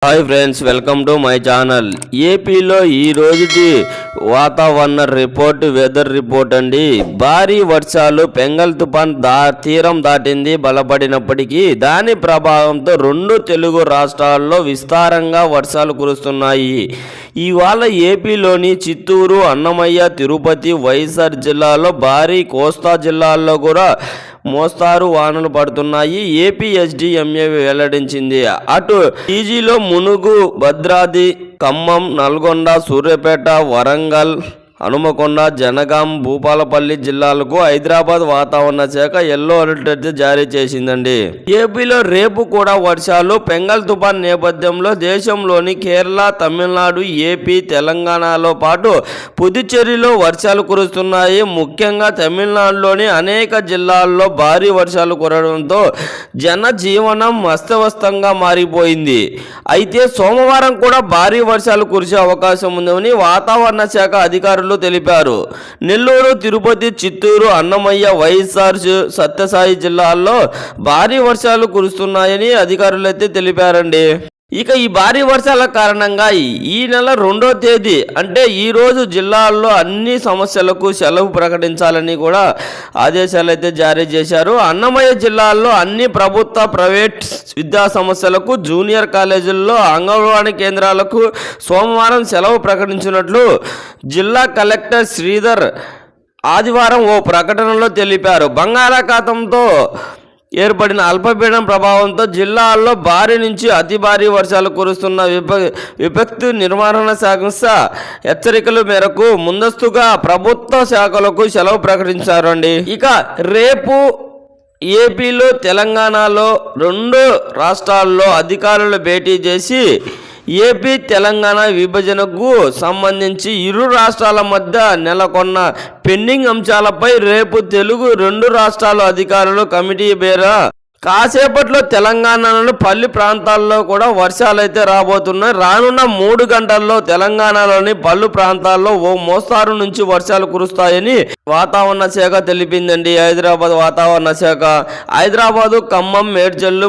Hi friends, welcome to my channel. ఏపీలో ఈ రోజుటి వాతావరణ రిపోర్ట్, వెదర్ రిపోర్ట్ అండి. భారీ వర్షాలు, బెంగాల్ తుఫాన్ తీరం దాటింది. బలపడినప్పటికీ దాని ప్రభావంతో రెండు తెలుగు రాష్ట్రాల్లో విస్తారంగా వర్షాలు కురుస్తున్నాయి. ఇవాళ ఏపీలోని చిత్తూరు, అన్నమయ్య, తిరుపతి, వైఎస్ఆర్ జిల్లాలో భారీ, కోస్తా జిల్లాల్లో కూడా మోస్తారు వానలు పడుతున్నాయి. ఏపీ ఎస్డిఎంఏ వెల్లడించింది. అటు టీజీలో మునుగు, భద్రాద్రి, ఖమ్మం, నల్గొండ, సూర్యాపేట, వరంగల్, హనుమకొండ, జనగాం, భూపాలపల్లి జిల్లాలకు హైదరాబాద్ వాతావరణ శాఖ ఎల్లో అలర్ట్ అయితే జారీ చేసిందండి. ఏపీలో రేపు కూడా వర్షాలు. బెంగాల్ తుఫాన్ నేపథ్యంలో దేశంలోని కేరళ, తమిళనాడు, ఏపీ, తెలంగాణలో పాటు పుదుచ్చేరిలో వర్షాలు కురుస్తున్నాయి. ముఖ్యంగా తమిళనాడులోని అనేక జిల్లాల్లో భారీ వర్షాలు కురవడంతో జనజీవనం అస్తవ్యస్తంగా మారిపోయింది. అయితే సోమవారం కూడా భారీ వర్షాలు కురిసే అవకాశం ఉందని వాతావరణ శాఖ అధికారులు తెలిపారు. నెల్లూరు, తిరుపతి, చిత్తూరు, అన్నమయ్య, వైఎస్ఆర్, సత్యసాయి జిల్లాల్లో భారీ వర్షాలు కురుస్తున్నాయని అధికారులు అయితే తెలిపారండి. ఇక ఈ భారీ వర్షాల కారణంగా ఈ నెల 2వ తేదీ అంటే ఈరోజు జిల్లాల్లో అన్ని సమస్యలకు సెలవు ప్రకటించాలని కూడా ఆదేశాలు అయితే జారీ చేశారు. అన్నమయ్య జిల్లాల్లో అన్ని ప్రభుత్వ, ప్రైవేట్ విద్యా సంస్థలకు, జూనియర్ కాలేజీల్లో, అంగన్వాడీ కేంద్రాలకు సోమవారం సెలవు ప్రకటించినట్లు జిల్లా కలెక్టర్ శ్రీధర్ ఆదివారం ఓ ప్రకటనలో తెలిపారు. బంగాళాఖాతంతో ఏర్పడిన అల్పపీడనం ప్రభావంతో జిల్లాల్లో భారీ నుంచి అతి భారీ వర్షాలు కురుస్తున్న విపత్తు నిర్వహణ సంస్థ హెచ్చరికల మేరకు ముందస్తుగా ప్రభుత్వ శాఖలకు సెలవు ప్రకటించారండి. ఇక రేపు ఏపీలో, తెలంగాణలో రెండు రాష్ట్రాల్లో అధికారులు భేటీ చేసి ఏపీ, తెలంగాణ విభజనకు సంబంధించి ఇరు రాష్ట్రాల మధ్య నెలకొన్న పెండింగ్ అంశాలపై రేపు తెలుగు రెండు రాష్ట్రాల అధికారులు కమిటీ పేరు కాసేపట్లో తెలంగాణలోని పల్లి ప్రాంతాల్లో కూడా వర్షాలు అయితే రాబోతున్నాయి. రానున్న 3 గంటల్లో తెలంగాణలోని పలు ప్రాంతాల్లో ఓ మోస్తారు నుంచి వర్షాలు కురుస్తాయని వాతావరణ శాఖ తెలిపిందండి. హైదరాబాద్ వాతావరణ శాఖ హైదరాబాదు, ఖమ్మం, మేడ్చల్,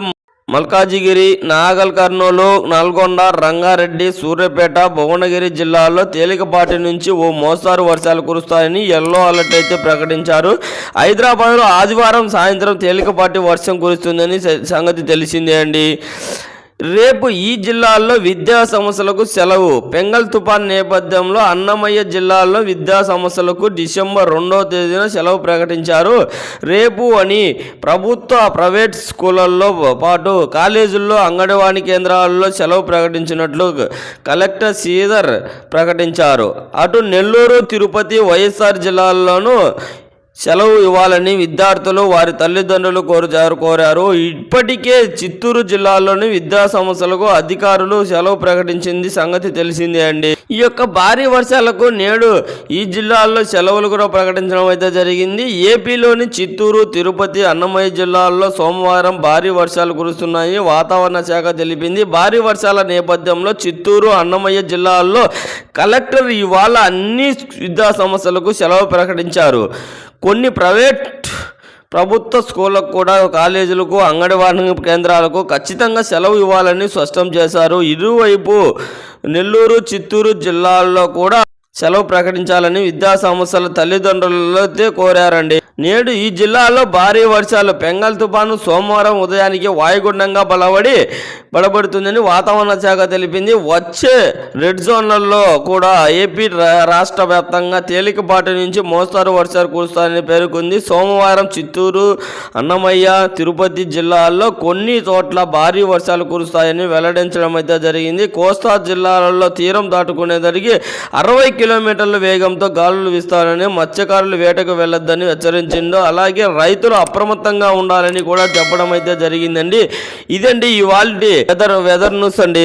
మల్కాజిగిరి, నాగల్ కర్నూలు, నల్గొండ, రంగారెడ్డి, సూర్యాపేట, భువనగిరి జిల్లాల్లో తేలికపాటి నుంచి ఓ మోస్తారు వర్షాలు కురుస్తాయని ఎల్లో అలర్ట్ అయితే ప్రకటించారు. హైదరాబాద్లో ఆదివారం సాయంత్రం తేలికపాటి వర్షం కురుస్తుందని సంగతి తెలిసిందే అండి. రేపు ఈ జిల్లాల్లో విద్యా సంస్థలకు సెలవు. బెంగాల్ తుఫాన్ నేపథ్యంలో అన్నమయ్య జిల్లాలో విద్యా సంస్థలకు డిసెంబర్ 2వ తేదీన సెలవు ప్రకటించారు. రేపు అని ప్రభుత్వ, ప్రైవేట్ స్కూళ్ళల్లో పాటు కాలేజీల్లో, అంగన్వాడీ కేంద్రాల్లో సెలవు ప్రకటించినట్లు కలెక్టర్ శ్రీధర్ ప్రకటించారు. అటు నెల్లూరు, తిరుపతి, వైఎస్ఆర్ జిల్లాల్లోనూ సెలవు ఇవ్వాలని విద్యార్థులు, వారి తల్లిదండ్రులు కోరారు. ఇప్పటికే చిత్తూరు జిల్లాలోని విద్యా సంస్థలకు అధికారులు సెలవు ప్రకటించింది సంగతి తెలిసిందే అండి. ఈ యొక్క భారీ వర్షాలకు నేడు ఈ జిల్లాల్లో సెలవులు కూడా ప్రకటించడం అయితే జరిగింది. ఏపీలోని చిత్తూరు, తిరుపతి, అన్నమయ్య జిల్లాల్లో సోమవారం భారీ వర్షాలు కురుస్తున్నాయి వాతావరణ శాఖ తెలిపింది. భారీ వర్షాల నేపథ్యంలో చిత్తూరు, అన్నమయ్య జిల్లాల్లో కలెక్టర్ ఇవాళ అన్ని విద్యా సంస్థలకు సెలవు ప్రకటించారు. కొన్ని ప్రైవేట్, ప్రభుత్వ స్కూళ్ళకు కూడా, కాలేజీలకు, అంగన్వాడీ కేంద్రాలకు ఖచ్చితంగా సెలవు ఇవ్వాలని స్పష్టం చేశారు. ఇరువైపు నెల్లూరు, చిత్తూరు జిల్లాల్లో కూడా సెలవు ప్రకటించాలని విద్యా సంస్థల తల్లిదండ్రులతో కోరారండి. నేడు ఈ జిల్లాలో భారీ వర్షాలు. బెంగాల్ తుఫాను సోమవారం ఉదయానికి వాయుగుండంగా బలపడుతుందని వాతావరణ శాఖ తెలిపింది. వచ్చే రెడ్ జోన్లలో కూడా ఏపీ రాష్ట్ర వ్యాప్తంగా తేలికపాటి నుంచి మోస్తారు వర్షాలు కురుస్తాయని పేర్కొంది. సోమవారం చిత్తూరు, అన్నమయ్య, తిరుపతి జిల్లాల్లో కొన్ని చోట్ల భారీ వర్షాలు కురుస్తాయని వెల్లడించడం అయితే జరిగింది. కోస్తా జిల్లాలలో తీరం దాటుకునేసరికి 60 కిలోమీటర్ల వేగంతో గాలులు వీస్తారని, మత్స్యకారులు వేటకు వెళ్లొద్దని హెచ్చరించారు. అలాగే రైతులు అప్రమత్తంగా ఉండాలని కూడా చెప్పడం అయితే జరిగిందండి. ఇదండి ఇవాల్టి వెదర్ న్యూస్ అండి.